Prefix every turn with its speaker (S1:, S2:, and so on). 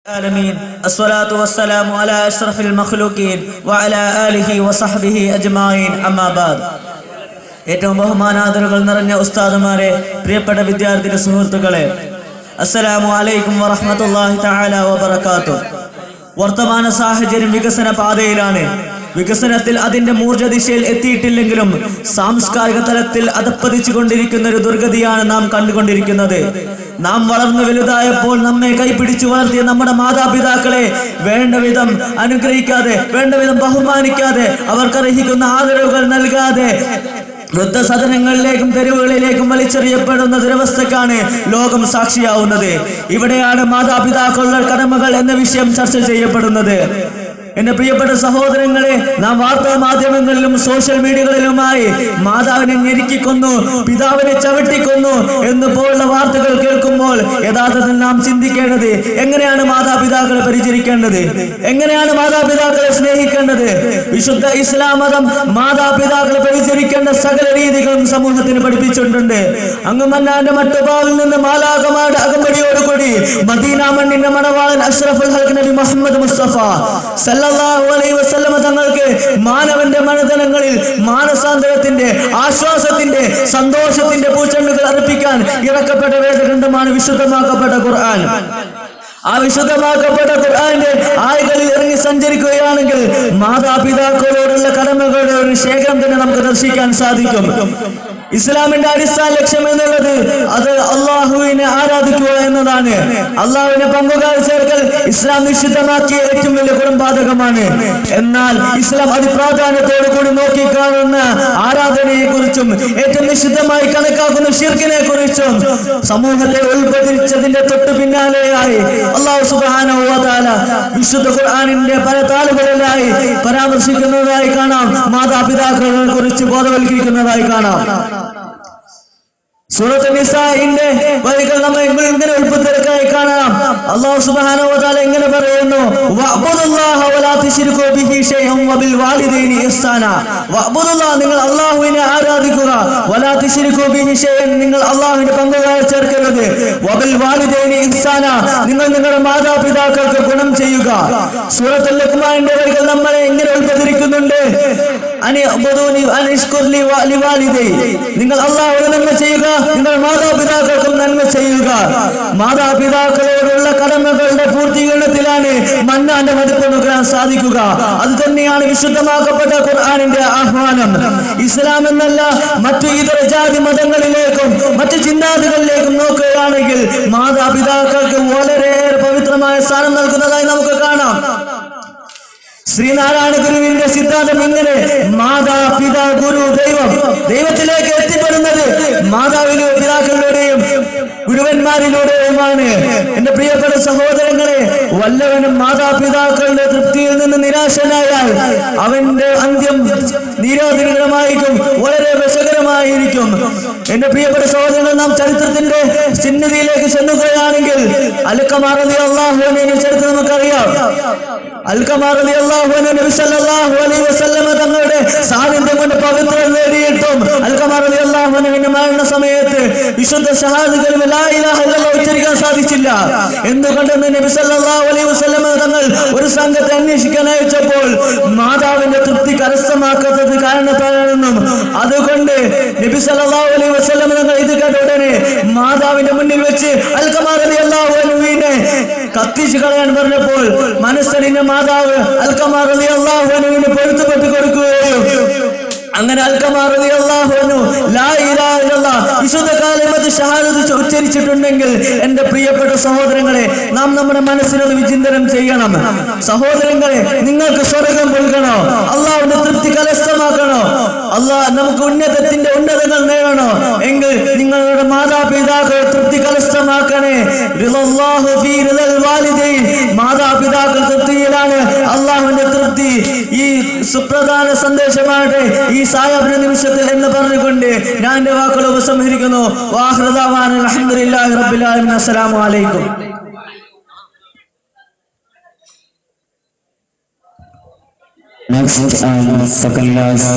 S1: آمين. الصلاة والسلام على أشرف المخلوقين وعلى آله وصحبه أجمعين. أما بعد. ഏറ്റവും ബഹുമാനാദരവുകൾ നിറഞ്ഞ ഉസ്താദുമാരെ, പ്രിയപ്പെട്ട വിദ്യാർത്ഥി സുഹൃത്തുക്കളെ, അസ്സലാമു അലൈക്കും വറഹ്മത്തുള്ളാഹി തആല വബറകാതുഹു. വർത്തമാന സാഹചര്യം വികസന പാതയിലാണ്. വികസനത്തിൽ അതിന്റെ മൂർജ്ജദിശയിൽ എത്തിയിട്ടില്ലെങ്കിലും സാംസ്കാരിക തലത്തിൽ അധപ്പതിച്ചു കൊണ്ടിരിക്കുന്ന ഒരു ദുർഗതിയാണ് നാം കണ്ടുകൊണ്ടിരിക്കുന്നത്. നാം വളർന്നു വലുതായപ്പോൾ നമ്മെ കൈപിടിച്ചു വളർത്തിയ നമ്മുടെ മാതാപിതാക്കളെ വേണ്ട വിധം അനുഗ്രഹിക്കാതെ, വേണ്ട വിധം ബഹുമാനിക്കാതെ, അവർക്കർഹിക്കുന്ന ആദരവുകൾ നൽകാതെ വൃദ്ധസദനങ്ങളിലേക്കും തെരുവുകളിലേക്കും വലിച്ചെറിയപ്പെടുന്ന ദുരവസ്ഥക്കാണ് ലോകം സാക്ഷിയാവുന്നത്. ഇവിടെയാണ് മാതാപിതാക്കളുടെ കടമകൾ എന്ന വിഷയം ചർച്ച ചെയ്യപ്പെടുന്നത്. എന്റെ പ്രിയപ്പെട്ട സഹോദരങ്ങളെ, നാം വാർത്താ മാധ്യമങ്ങളിലും സോഷ്യൽ മീഡിയകളിലുമായി മാതാവിനെ ഞെരുക്കിക്കൊന്നു, പിതാവിനെ ചവിട്ടിക്കൊന്നു എന്ന് പോലുള്ള വാർത്തകൾ കേൾക്കുമ്പോൾ യഥാർത്ഥത്തിൽ നാം ചിന്തിക്കേണ്ടത്, എങ്ങനെയാണ് മാതാപിതാക്കളെ പരിചരിക്കേണ്ടത്, എങ്ങനെയാണ് മാതാപിതാക്കളെ സ്നേഹിക്കേണ്ടത്. വിശുദ്ധ ഇസ്ലാം മതം മാതാപിതാക്കളെ പരിചരിക്കേണ്ട സകല രീതികളും സമൂഹത്തിന് പഠിപ്പിച്ചിട്ടുണ്ട്. അങ്ങുമന്നാന്റെ മട്ടുപാവിൽ നിന്ന് മാലാഖമാരുടെ അകമ്പടിയോടുകൂടി മദീന മണ്ണിന്റെ മണവാളൻ അഷ്റഫുൽ ഹൽഖ് നബി മുഹമ്മദ് മുസ്തഫ സല്ലല്ലാഹു അലൈഹി വസല്ലം തങ്ങൾക്ക് മാനവന്റെ മനതലങ്ങളിൽ മാനസാന്തരത്തിന്റെ, ആശ്വാസത്തിന്റെ, സന്തോഷത്തിന്റെ പൂച്ചെണ്ടുകൾ അർപ്പിക്കാൻ ഇറക്കപ്പെട്ട വേദഗ്രന്ഥമാണ് വിശുദ്ധമാക്കപ്പെട്ട ഖുർആൻ. ആ വിശുദ്ധമാക്കപ്പെട്ട ഖുർആന്റെ ആയകളിൽ ഇറങ്ങി സഞ്ചരിക്കുകയാണെങ്കിൽ മാതാപിതാക്കളോടുള്ള കടമകളുടെ ഒരു ശേഖരം തന്നെ നമുക്ക് ദർശിക്കാൻ സാധിക്കും. ഇസ്ലാമിന്റെ അടിസ്ഥാന ലക്ഷ്യം എന്നുള്ളത് അത് അള്ളാഹുവിനെ ആരാധിക്കുക എന്നതാണ്. അള്ളാഹുവിനെ പങ്കുകാർ ചേർക്കൽ ഇസ്ലാം നിഷിദ്ധമാക്കിയ ഏറ്റവും വലിയ കുടുംബാധകമാണ്. എന്നാൽ ഇസ്ലാം അതിപ്രാധാന്യത്തോടു കൂടി നോക്കിക്കാണുന്ന ആരാധനയെ കുറിച്ചും ഏറ്റവും നിഷിദ്ധമായി കണക്കാക്കുന്ന ശിർക്കിനെ കുറിച്ചും സമൂഹത്തെ ഉത്ഭവിച്ചതിന്റെ തൊട്ടു പിന്നാലെയായി അല്ലാഹു സുബ്ഹാനഹു വ തആല വിശുദ്ധ ഖുർആനിന്റെ പല താളുകളിലായി പരാമർശിക്കുന്നതായി കാണാം. മാതാപിതാക്കളെ കുറിച്ച് ബോധവൽക്കരിക്കുന്നതായി കാണാം. സൂറത്തുൽ നിസാഇന്റെ വരികൾ നമ്മൾ ഇങ്ങനെ ഉൾപ്പെടുത്തിയതായി കാണാം. അല്ലാഹു സുബ്ഹാനഹു വ തആല ഇങ്ങനെ പറയുന്നു, വഅബ്ദുല്ലാഹ വലാ തുശ്രികൂ ബിഹി ശൈഅൻ വബിൽ വാലിദൈനി ഇഹ്സാന. വഅബ്ദുല്ലാഹ, നിങ്ങൾ അല്ലാഹുവിനെ ആരാധിക്കുക, വലാ തുശ്രികൂ ബിഹി ശൈഅൻ, നിങ്ങൾ അല്ലാഹുവിനെ പങ്കുകാരെ ചേർക്കരുത്, വബിൽ വാലിദൈനി ഇഹ്സാന, നിങ്ങൾ നിങ്ങളുടെ മാതാപിതാക്കൾക്ക് ഗുണം ചെയ്യുക. സൂറത്തുൽ ലുഖ്മാനിന്റെ വരികൾ നമ്മളെ ഇങ്ങനെ ഉൾപ്പെടുത്തിയിരിക്കുന്നുണ്ട്, അനിഅബ്ദുനി അനിഷ്കുർലി വലിവാലിദൈ, നിങ്ങൾ അല്ലാഹുവിനെ നന്മ ചെയ്യുക, നിങ്ങൾ മാതാപിതാക്കൾക്കും നന്മ ചെയ്യുക. മാതാപിതാക്കളോടുള്ള കടമകളുടെ പൂർത്തീകരണത്തിലാണ് മന്നാന്റെ മതിപ്പ് നുകരാൻ സാധിക്കുക. അത് തന്നെയാണ് വിശുദ്ധമാക്കപ്പെട്ട ഖുർആനിന്റെ ആഹ്വാനം. ഇസ്ലാം എന്നല്ല, മറ്റു ഇതര ജാതി മതങ്ങളിലേക്കും മറ്റു ചിന്താതികളിലേക്കും നോക്കുകയാണെങ്കിൽ മാതാപിതാക്കൾക്ക് വളരെയേറെ പവിത്രമായ സ്ഥാനം നൽകുന്നതായി നമുക്ക് കാണാം. ശ്രീനാരായണ ഗുരുവിന്റെ സിദ്ധാന്തം ഇങ്ങനെ: മാതാപിതാ ഗുരു ദൈവം. ദൈവത്തിലേക്ക് എത്തിപ്പെടുന്നത് മാതാവിന്റെ പിതാക്കളുടെയും ഗുരുവന്മാരിലൂടെയുമാണ്. എന്റെ പ്രിയപ്പെട്ട സഹോദരങ്ങളെ, വല്ലവനും മാതാപിതാക്കളുടെ തൃപ്തിയിൽ നിന്ന് നിരാശനായാൽ അവന്റെ അന്ത്യം നിരോധനമായിരിക്കും, വളരെ വിഷകരമായിരിക്കും. എന്റെ പ്രിയപ്പെട്ട സഹോദരങ്ങൾ, നാം ചരിത്രത്തിന്റെ ചിഹ്നതയിലേക്ക് ചെന്നുകയാണെങ്കിൽ അൽഖമാ റളിയല്ലാഹു അൻഹുവിന്റെ ചരിത്രം നമുക്കറിയാം. അൽഖമാ റളിയല്ലാഹു അൻഹു നബി സല്ലല്ലാഹു അലൈഹി വസല്ലം തങ്ങളുടെ സാന്നിധ്യം കൊണ്ട് പവിത്രത നേടിയിട്ടും അൽഖമാ റളിയല്ലാഹു അൻഹുവിന്റെ മരണ സമയത്ത് വിശുദ്ധ ഷഹാദത്ത് കലിമ ലാ ഇലാഹ ഇല്ലല്ലാഹ് ഉച്ചരിക്കാൻ സാധിച്ചില്ല. എന്തുകൊണ്ടെന്ന് നബി സല്ലല്ലാഹു അലൈഹി വസല്ലം തങ്ങൾ ഒരു സംഘത്തെ അന്വേഷിക്കാൻ അയച്ചപ്പോൾ മാതാവിന്റെ തൃപ്തി കരസ്ഥമാക്കാത്തത് കാരണത്താലാണെന്നും അതുകൊണ്ട് നബി സല്ലല്ലാഹു അലൈഹി വസല്ലം തങ്ങൾ ഇത് കേട്ട ഉടനെ മാതാവിന്റെ മുന്നിൽ വെച്ച് അൽഖമാ റളിയല്ലാഹു അൻഹുവിനെ കത്തിച്ചു കളയാൻ പറഞ്ഞപ്പോൾ മനസ്സലിന്റെ മാതാവ് അൽഖമാ റളിയല്ലാഹു അൻഹുവിനെ പൊരുത്തപ്പെട്ട് കൊടുക്കുകയും അങ്ങനെ അൽഖമാ റളിയല്ലാഹു അൻഹു ലാ ഇലാഹ ഇല്ലല്ലാഹ് വിശുദ്ധ കലിമത്ത് ഷഹാദത്ത് ഉച്ചരിച്ചിട്ടുണ്ടെങ്കിൽ എന്റെ പ്രിയപ്പെട്ട സഹോദരങ്ങളെ, നാം നമ്മുടെ മനസ്സിനത് വിചിന്തനം ചെയ്യണം. സഹോദരങ്ങളെ, നിങ്ങൾക്ക് സ്വർഗം നൽകണോ, അള്ളാഹുവിന്റെ തൃപ്തി കരസ്ഥമാക്കണോ, അള്ളാഹ് നമുക്ക് ഉന്നതത്തിന്റെ ഉന്നതങ്ങൾ നേടണോ എങ്കിൽ നിങ്ങളുടെ മാതാപിതാക്കൾ തൃപ്തി കരസ്ഥമാക്കണേ. റിളല്ലാഹു ഫീ റിളൽ വാലിദൈൻ, മാതാപിതാക്കൾ തൃപ്തിയിലാണ് അള്ളാഹുവിന്റെ തൃപ്തി. ഈ സുപ്രധാന സന്ദേശമാകട്ടെ ഈ സായാഹ്ന നിമിഷത്തിൽ എന്ന് പറഞ്ഞുകൊണ്ട് ഞാൻ എന്റെ വാക്കുകൾ ഉപസംഹരിക്കുന്നു. വആഖിറു ദഅവാന അൽഹംദുലില്ലാഹി റബ്ബിൽ ആലമീൻ. അസ്സലാമു അലൈക്കും.
S2: Next, second last